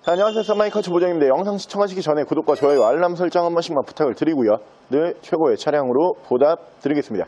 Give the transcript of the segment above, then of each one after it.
자, 안녕하세요. 썬마이커츠 보정입니다. 영상 시청하시기 전에 구독과 좋아요, 알람 설정 한 번씩만 부탁을 드리고요. 늘 최고의 차량으로 보답 드리겠습니다.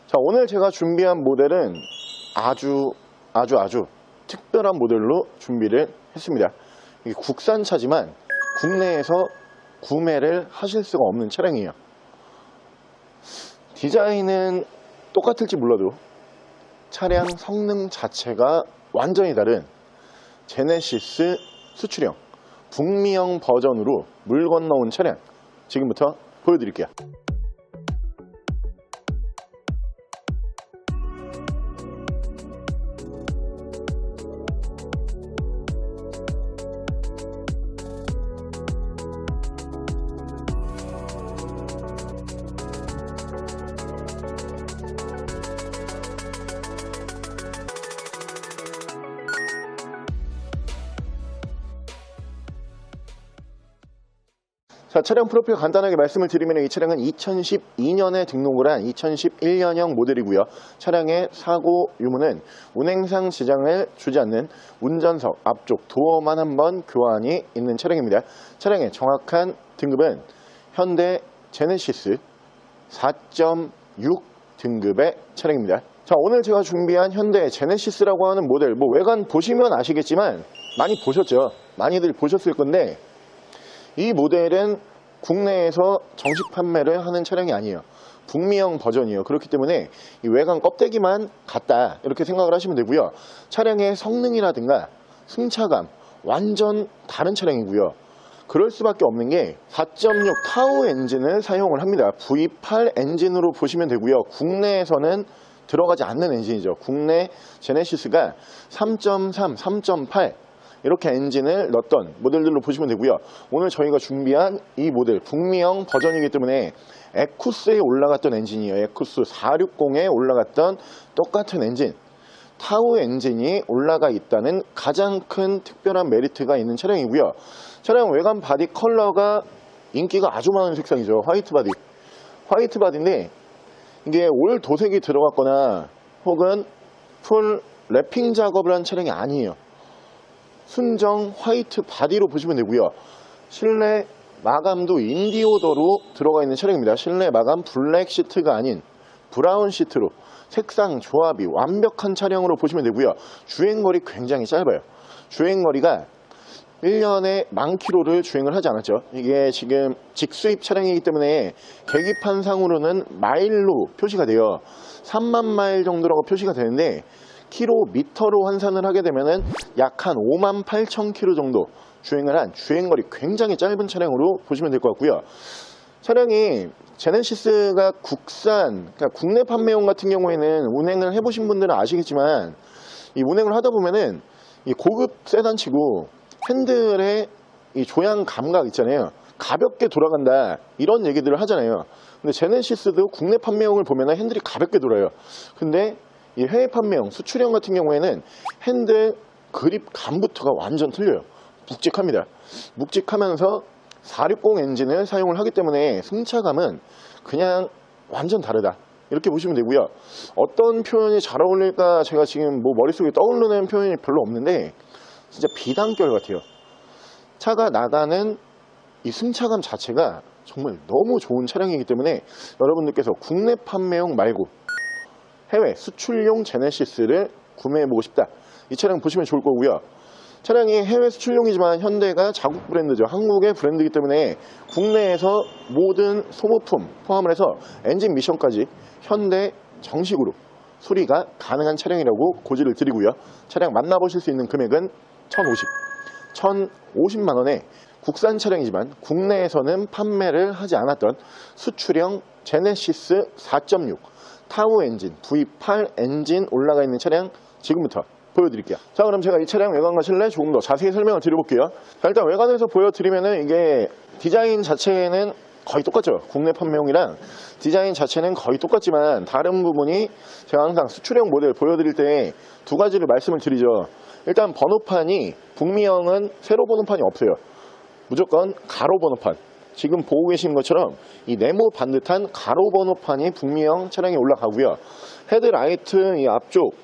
자, 오늘 제가 준비한 모델은 아주 특별한 모델로 준비를 했습니다. 이게 국산차지만 국내에서 구매를 하실 수가 없는 차량이에요. 디자인은 똑같을지 몰라도 차량 성능 자체가 완전히 다른 제네시스 수출형 북미형 버전으로 물 건너온 차량 지금부터 보여드릴게요. 자, 차량 프로필 간단하게 말씀을 드리면 이 차량은 2012년에 등록을 한 2011년형 모델이고요. 차량의 사고 유무는 운행상 지장을 주지 않는 운전석 앞쪽 도어만 한번 교환이 있는 차량입니다. 차량의 정확한 등급은 현대 제네시스 4.6 등급의 차량입니다. 자, 오늘 제가 준비한 현대 제네시스라고 하는 모델, 외관 보시면 아시겠지만 많이 보셨죠? 많이들 보셨을 건데 이 모델은 국내에서 정식 판매를 하는 차량이 아니에요. 북미형 버전이에요. 그렇기 때문에 이 외관 껍데기만 같다 이렇게 생각을 하시면 되고요. 차량의 성능이라든가 승차감 완전 다른 차량이고요. 그럴 수밖에 없는 게 4.6 타우 엔진을 사용을 합니다. V8 엔진으로 보시면 되고요. 국내에서는 들어가지 않는 엔진이죠. 국내 제네시스가 3.3, 3.8 이렇게 엔진을 넣었던 모델들로 보시면 되고요. 오늘 저희가 준비한 이 모델 북미형 버전이기 때문에 에쿠스에 올라갔던 엔진이에요. 에쿠스 460에 올라갔던 똑같은 엔진 타우 엔진이 올라가 있다는 가장 큰 특별한 메리트가 있는 차량이고요. 차량 외관 바디 컬러가 인기가 아주 많은 색상이죠. 화이트 바디. 화이트 바디인데 이게 올 도색이 들어갔거나 혹은 풀 랩핑 작업을 한 차량이 아니에요. 순정 화이트 바디로 보시면 되고요. 실내 마감도 인디오더로 들어가 있는 차량입니다. 실내 마감 블랙 시트가 아닌 브라운 시트로 색상 조합이 완벽한 차량으로 보시면 되고요. 주행거리 굉장히 짧아요. 주행거리가 1년에 10,000km를 주행을 하지 않았죠. 이게 지금 직수입 차량이기 때문에 계기판상으로는 마일로 표시가 돼요. 3만 마일 정도라고 표시가 되는데 킬로미터로 환산을 하게 되면은 약 한 58,000km 정도 주행을 한 주행거리 굉장히 짧은 차량으로 보시면 될 것 같고요. 차량이 제네시스가 그러니까 국내 판매용 같은 경우에는 운행을 해보신 분들은 아시겠지만 이 운행을 하다 보면은 이 고급 세단치고 핸들의 이 조향 감각 있잖아요. 가볍게 돌아간다 이런 얘기들을 하잖아요. 근데 제네시스도 국내 판매용을 보면은 핸들이 가볍게 돌아요. 근데 이 해외 판매용, 수출형 같은 경우에는 핸들 그립 감부터가 완전 틀려요. 묵직합니다. 묵직하면서 460 엔진을 사용을 하기 때문에 승차감은 그냥 완전 다르다. 이렇게 보시면 되고요. 어떤 표현이 잘 어울릴까 제가 지금 머릿속에 떠오르는 표현이 별로 없는데 진짜 비단결 같아요. 차가 나가는 이 승차감 자체가 정말 너무 좋은 차량이기 때문에 여러분들께서 국내 판매용 말고 해외 수출용 제네시스를 구매해보고 싶다. 이 차량 보시면 좋을 거고요. 차량이 해외 수출용이지만 현대가 자국 브랜드죠. 한국의 브랜드이기 때문에 국내에서 모든 소모품 포함을 해서 엔진 미션까지 현대 정식으로 수리가 가능한 차량이라고 고지를 드리고요. 차량 만나보실 수 있는 금액은 1,050만 원에 국산 차량이지만 국내에서는 판매를 하지 않았던 수출형 제네시스 4.6 타우 엔진, V8 엔진 올라가 있는 차량 지금부터 보여드릴게요. 자, 그럼 제가 이 차량 외관과 실내 조금 더 자세히 설명을 드려볼게요. 자, 일단 외관에서 보여드리면은 이게 디자인 자체는 거의 똑같죠. 국내 판매용이랑 디자인 자체는 거의 똑같지만 다른 부분이 제가 항상 수출형 모델 보여드릴 때 두 가지를 말씀을 드리죠. 일단 번호판이 북미형은 세로 번호판이 없어요. 무조건 가로 번호판. 지금 보고 계신 것처럼 이 네모 반듯한 가로 번호판이 북미형 차량에 올라가고요. 헤드라이트 이 앞쪽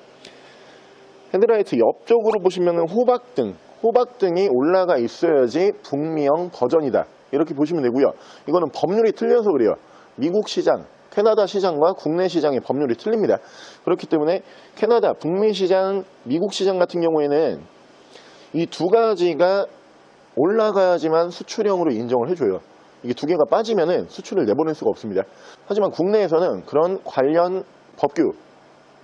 헤드라이트 옆쪽으로 보시면 호박등이 올라가 있어야지 북미형 버전이다, 이렇게 보시면 되고요. 이거는 법률이 틀려서 그래요. 미국 시장, 캐나다 시장과 국내 시장의 법률이 틀립니다. 그렇기 때문에 캐나다, 북미 시장, 미국 시장 같은 경우에는 이 두 가지가 올라가야지만 수출형으로 인정을 해줘요. 이게 두 개가 빠지면은 수출을 내보낼 수가 없습니다. 하지만 국내에서는 그런 관련 법규,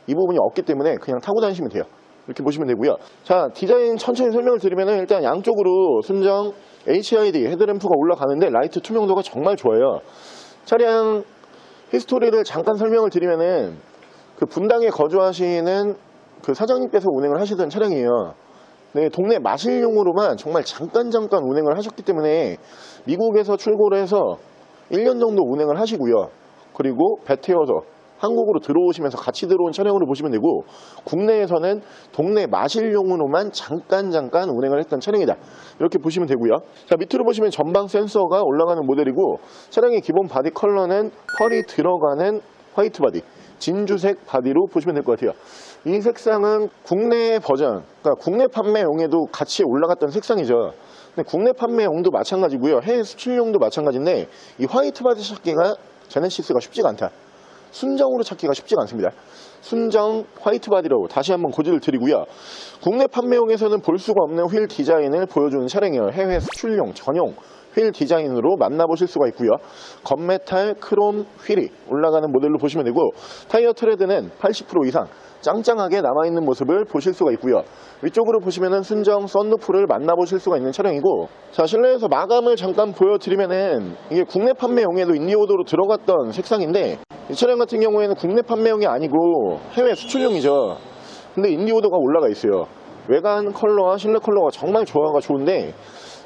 이 부분이 없기 때문에 그냥 타고 다니시면 돼요. 이렇게 보시면 되고요. 자, 디자인 천천히 설명을 드리면은 일단 양쪽으로 순정 HID 헤드램프가 올라가는데 라이트 투명도가 정말 좋아요. 차량 히스토리를 잠깐 설명을 드리면은 그 분당에 거주하시는 그 사장님께서 운행을 하시던 차량이에요. 네, 동네 마실용으로만 정말 잠깐 운행을 하셨기 때문에 미국에서 출고를 해서 1년 정도 운행을 하시고요. 그리고 배 태워서 한국으로 들어오시면서 같이 들어온 차량으로 보시면 되고, 국내에서는 동네 마실용으로만 잠깐 운행을 했던 차량이다, 이렇게 보시면 되고요. 자, 밑으로 보시면 전방 센서가 올라가는 모델이고, 차량의 기본 바디 컬러는 펄이 들어가는 화이트 바디, 진주색 바디로 보시면 될 것 같아요. 이 색상은 국내 버전, 그러니까 국내 판매용에도 같이 올라갔던 색상이죠. 근데 국내 판매용도 마찬가지고요, 해외 수출용도 마찬가지인데 이 화이트 바디 찾기가 제네시스가 쉽지가 않다. 순정으로 찾기가 쉽지가 않습니다. 순정 화이트 바디로 다시 한번 고지를 드리고요. 국내 판매용에서는 볼 수가 없는 휠 디자인을 보여주는 차량이에요. 해외 수출용 전용 휠 디자인으로 만나보실 수가 있고요. 건메탈 크롬 휠이 올라가는 모델로 보시면 되고, 타이어 트레드는 80% 이상 짱짱하게 남아있는 모습을 보실 수가 있고요. 위쪽으로 보시면은 순정 썬루프를 만나보실 수가 있는 차량이고, 자, 실내에서 마감을 잠깐 보여드리면은 이게 국내 판매용에도 인디오도로 들어갔던 색상인데, 이 차량 같은 경우에는 국내 판매용이 아니고 해외 수출용이죠. 근데 인디오도가 올라가 있어요. 외관 컬러와 실내 컬러가 정말 조화가 좋은데,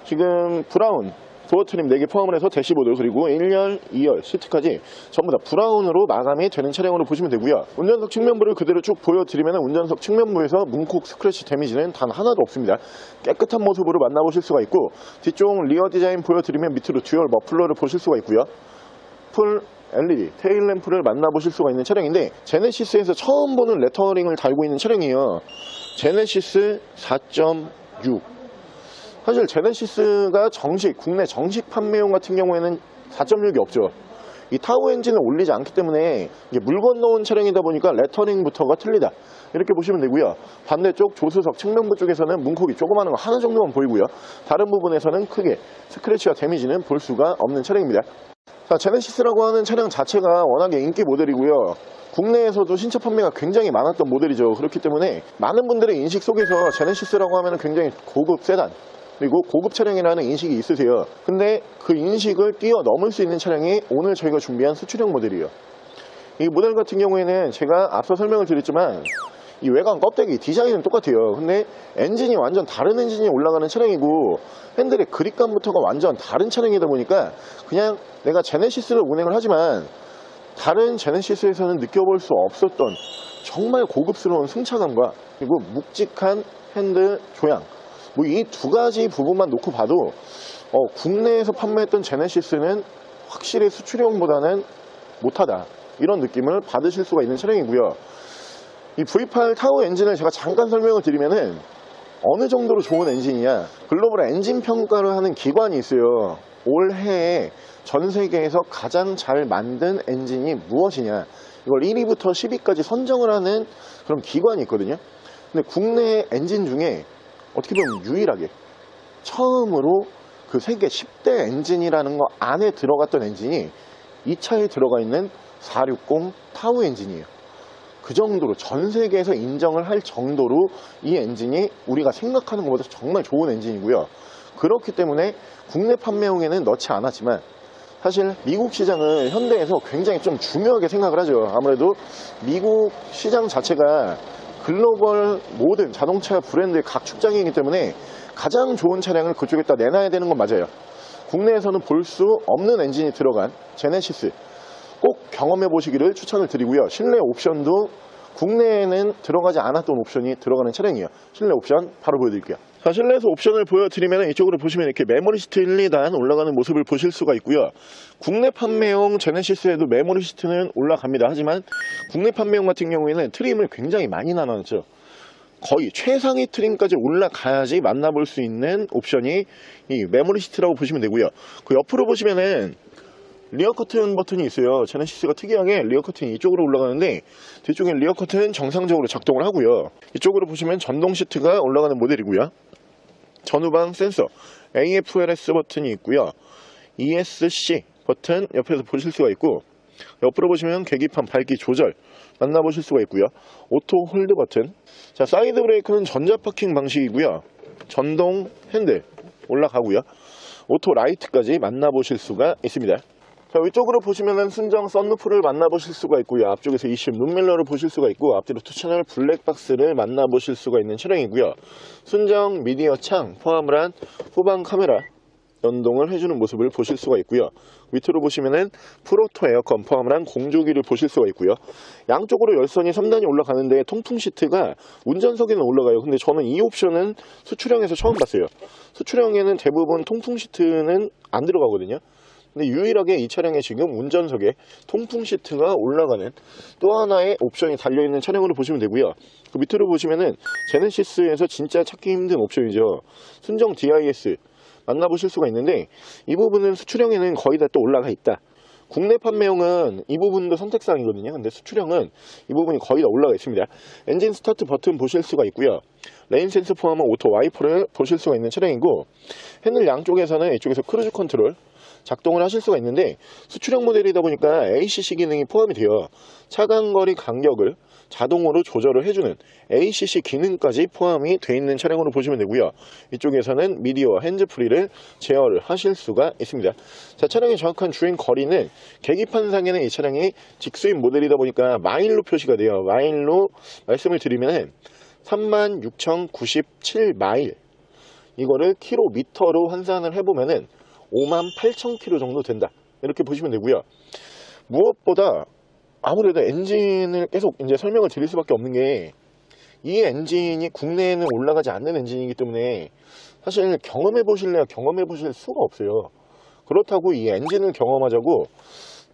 지금 브라운 도어 트림 4개 포함을 해서 대시보드, 그리고 1열, 2열 시트까지 전부 다 브라운으로 마감이 되는 차량으로 보시면 되고요. 운전석 측면부를 그대로 쭉 보여드리면 운전석 측면부에서 문콕 스크래치 데미지는 단 하나도 없습니다. 깨끗한 모습으로 만나보실 수가 있고, 뒤쪽 리어 디자인 보여드리면 밑으로 듀얼 머플러를 보실 수가 있고요. 풀 LED 테일 램프를 만나보실 수가 있는 차량인데, 제네시스에서 처음 보는 레터링을 달고 있는 차량이에요. 제네시스 4.6. 사실 제네시스가 국내 정식 판매용 같은 경우에는 4.6이 없죠. 이 타우 엔진을 올리지 않기 때문에 이게 물 건너온 차량이다 보니까 레터링부터가 틀리다, 이렇게 보시면 되고요. 반대쪽 조수석 측면부 쪽에서는 문콕이 조그마한 거 하나 정도만 보이고요. 다른 부분에서는 크게 스크래치와 데미지는 볼 수가 없는 차량입니다. 자, 제네시스라고 하는 차량 자체가 워낙에 인기 모델이고요. 국내에서도 신차 판매가 굉장히 많았던 모델이죠. 그렇기 때문에 많은 분들의 인식 속에서 제네시스라고 하면 굉장히 고급 세단, 그리고 고급 차량이라는 인식이 있으세요. 근데 그 인식을 뛰어넘을 수 있는 차량이 오늘 저희가 준비한 수출형 모델이에요. 이 모델 같은 경우에는 제가 앞서 설명을 드렸지만 이 외관 껍데기 디자인은 똑같아요. 근데 엔진이 완전 다른 엔진이 올라가는 차량이고, 핸들의 그립감부터가 완전 다른 차량이다 보니까 그냥 내가 제네시스를 운행을 하지만 다른 제네시스에서는 느껴볼 수 없었던 정말 고급스러운 승차감과 그리고 묵직한 핸들 조향, 뭐 이 두 가지 부분만 놓고 봐도 국내에서 판매했던 제네시스는 확실히 수출형보다는 못하다, 이런 느낌을 받으실 수가 있는 차량이고요. 이 V8 타우 엔진을 제가 잠깐 설명을 드리면은 어느 정도로 좋은 엔진이냐, 글로벌 엔진 평가를 하는 기관이 있어요. 올해에 전 세계에서 가장 잘 만든 엔진이 무엇이냐, 이걸 1위부터 10위까지 선정을 하는 그런 기관이 있거든요. 근데 국내 엔진 중에 어떻게 보면 유일하게 처음으로 그 세계 10대 엔진이라는 거 안에 들어갔던 엔진이 이 차에 들어가 있는 460 타우 엔진이에요. 그 정도로 전 세계에서 인정을 할 정도로 이 엔진이 우리가 생각하는 것보다 정말 좋은 엔진이고요. 그렇기 때문에 국내 판매용에는 넣지 않았지만, 사실 미국 시장을 현대에서 굉장히 좀 중요하게 생각을 하죠. 아무래도 미국 시장 자체가 글로벌 모든 자동차 브랜드의 각축장이기 때문에 가장 좋은 차량을 그쪽에다 내놔야 되는 건 맞아요. 국내에서는 볼 수 없는 엔진이 들어간 제네시스 꼭 경험해 보시기를 추천을 드리고요. 실내 옵션도 국내에는 들어가지 않았던 옵션이 들어가는 차량이에요. 실내 옵션 바로 보여드릴게요. 자, 실내에서 옵션을 보여드리면 이쪽으로 보시면 이렇게 메모리 시트 1, 2단 올라가는 모습을 보실 수가 있고요. 국내 판매용 제네시스에도 메모리 시트는 올라갑니다. 하지만 국내 판매용 같은 경우에는 트림을 굉장히 많이 나눴죠. 거의 최상위 트림까지 올라가야지 만나볼 수 있는 옵션이 이 메모리 시트라고 보시면 되고요. 그 옆으로 보시면은 리어 커튼 버튼이 있어요. 제네시스가 특이하게 리어 커튼이 이쪽으로 올라가는데 뒤쪽에 리어 커튼 정상적으로 작동을 하고요. 이쪽으로 보시면 전동 시트가 올라가는 모델이고요. 전후방 센서 AFRS 버튼이 있고요. ESC 버튼 옆에서 보실 수가 있고, 옆으로 보시면 계기판 밝기 조절 만나보실 수가 있고요. 오토 홀드 버튼, 자 사이드 브레이크는 전자 파킹 방식이고요. 전동 핸들 올라가고요. 오토 라이트까지 만나보실 수가 있습니다. 자, 위쪽으로 보시면은 순정 썬루프를 만나보실 수가 있고요. 앞쪽에서 20 룸밀러를 보실 수가 있고, 앞뒤로 2채널 블랙박스를 만나보실 수가 있는 차량이고요. 순정 미디어 창 포함을 한 후방 카메라 연동을 해주는 모습을 보실 수가 있고요. 밑으로 보시면은 프로토 에어컨 포함을 한 공조기를 보실 수가 있고요. 양쪽으로 열선이 3단이 올라가는데 통풍 시트가 운전석에는 올라가요. 근데 저는 이 옵션은 수출형에서 처음 봤어요. 수출형에는 대부분 통풍 시트는 안 들어가거든요. 근데 유일하게 이 차량에 지금 운전석에 통풍 시트가 올라가는 또 하나의 옵션이 달려있는 차량으로 보시면 되고요. 그 밑으로 보시면은 제네시스에서 진짜 찾기 힘든 옵션이죠. 순정 DIS 만나보실 수가 있는데, 이 부분은 수출형에는 거의 다 또 올라가 있다. 국내 판매용은 이 부분도 선택사항이거든요. 근데 수출형은 이 부분이 거의 다 올라가 있습니다. 엔진 스타트 버튼 보실 수가 있고요. 레인 센서 포함한 오토 와이퍼를 보실 수가 있는 차량이고, 핸들 양쪽에서는 이쪽에서 크루즈 컨트롤 작동을 하실 수가 있는데, 수출형 모델이다 보니까 ACC 기능이 포함이 되어 차간거리 간격을 자동으로 조절을 해주는 ACC 기능까지 포함이 되어 있는 차량으로 보시면 되고요. 이쪽에서는 미디어와 핸즈프리를 제어를 하실 수가 있습니다. 자, 차량의 정확한 주행 거리는 계기판상에는 이 차량이 직수인 모델이다 보니까 마일로 표시가 돼요. 마일로 말씀을 드리면 36,097마일, 이거를 킬로미터로 환산을 해보면은 58,000km 정도 된다, 이렇게 보시면 되고요. 무엇보다 아무래도 엔진을 계속 이제 설명을 드릴 수밖에 없는 게, 이 엔진이 국내에는 올라가지 않는 엔진이기 때문에 사실 경험해 보실래야 경험해 보실 수가 없어요. 그렇다고 이 엔진을 경험하자고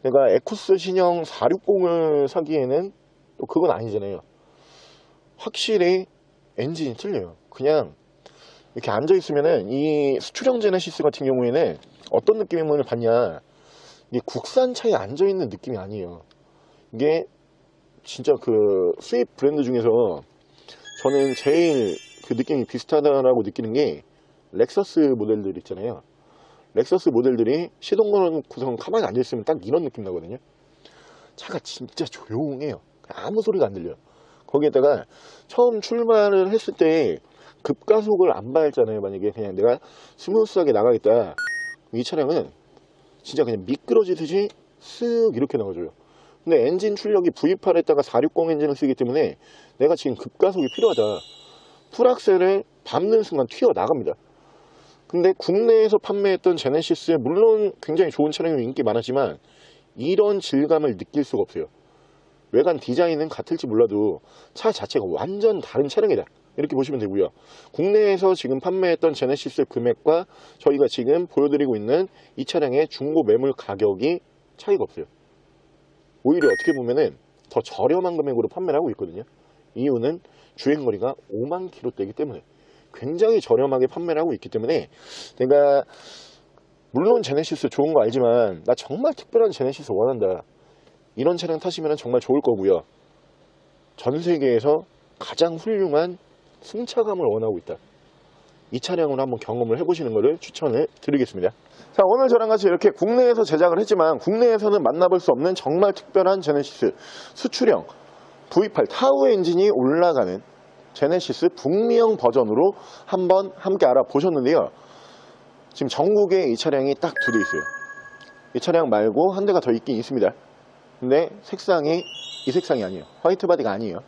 내가 에쿠스 신형 460을 사기에는 또 그건 아니잖아요. 확실히 엔진이 틀려요. 그냥 이렇게 앉아 있으면은 이 수출형 제네시스 같은 경우에는 어떤 느낌을 받냐, 이게 국산차에 앉아 있는 느낌이 아니에요. 이게 진짜 그 수입 브랜드 중에서 저는 제일 그 느낌이 비슷하다라고 느끼는 게 렉서스 모델들 있잖아요. 렉서스 모델들이 시동 걸어놓고서 가만히 앉아있으면 딱 이런 느낌 나거든요. 차가 진짜 조용해요. 아무 소리가 안 들려요. 거기에다가 처음 출발을 했을 때 급가속을 안 밟잖아요. 만약에 그냥 내가 스무스하게 나가겠다, 이 차량은 진짜 그냥 미끄러지듯이 쓱 이렇게 나가줘요. 근데 엔진 출력이 V8에다가 460 엔진을 쓰기 때문에 내가 지금 급가속이 필요하다, 풀악셀을 밟는 순간 튀어나갑니다. 근데 국내에서 판매했던 제네시스에 물론 굉장히 좋은 차량이 인기 많았지만 이런 질감을 느낄 수가 없어요. 외관 디자인은 같을지 몰라도 차 자체가 완전 다른 차량이다, 이렇게 보시면 되고요. 국내에서 지금 판매했던 제네시스 금액과 저희가 지금 보여드리고 있는 이 차량의 중고 매물 가격이 차이가 없어요. 오히려 어떻게 보면은 더 저렴한 금액으로 판매를 하고 있거든요. 이유는 주행거리가 5만 km대이기 때문에 굉장히 저렴하게 판매를 하고 있기 때문에, 내가 물론 제네시스 좋은 거 알지만 나 정말 특별한 제네시스 원한다, 이런 차량 타시면 정말 좋을 거고요. 전 세계에서 가장 훌륭한 승차감을 원하고 있다, 이 차량으로 한번 경험을 해보시는 것을 추천을 드리겠습니다. 자, 오늘 저랑 같이 이렇게 국내에서 제작을 했지만 국내에서는 만나볼 수 없는 정말 특별한 제네시스 수출형 V8 타우 엔진이 올라가는 제네시스 북미형 버전으로 한번 함께 알아보셨는데요. 지금 전국에 이 차량이 딱 2대 있어요. 이 차량 말고 한 대가 더 있긴 있습니다. 근데 색상이 이 색상이 아니에요. 화이트 바디가 아니에요.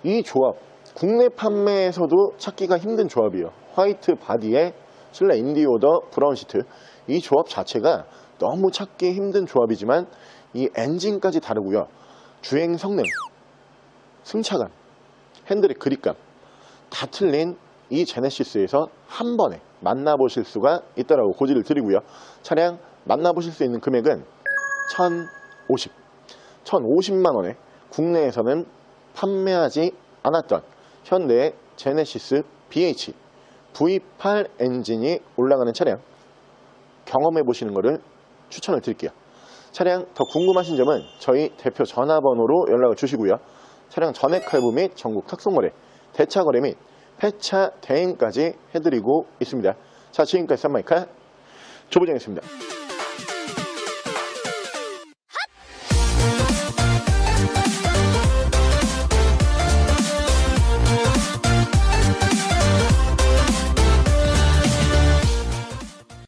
이 조합 국내 판매에서도 찾기가 힘든 조합이에요. 화이트 바디에 실내 인디오더 브라운 시트, 이 조합 자체가 너무 찾기 힘든 조합이지만 이 엔진까지 다르고요. 주행 성능, 승차감, 핸들의 그립감 다 틀린 이 제네시스에서 한 번에 만나보실 수가 있다라고 고지를 드리고요. 차량 만나보실 수 있는 금액은 1,050만 원에 국내에서는 판매하지 않았던 현대 제네시스 BH V8 엔진이 올라가는 차량 경험해 보시는 것을 추천을 드릴게요. 차량 더 궁금하신 점은 저희 대표 전화번호로 연락을 주시고요. 차량 전액 할부 및 전국 탁송거래, 대차거래 및 폐차 대행까지 해드리고 있습니다. 자, 지금까지 썬마이카 조부장이었습니다.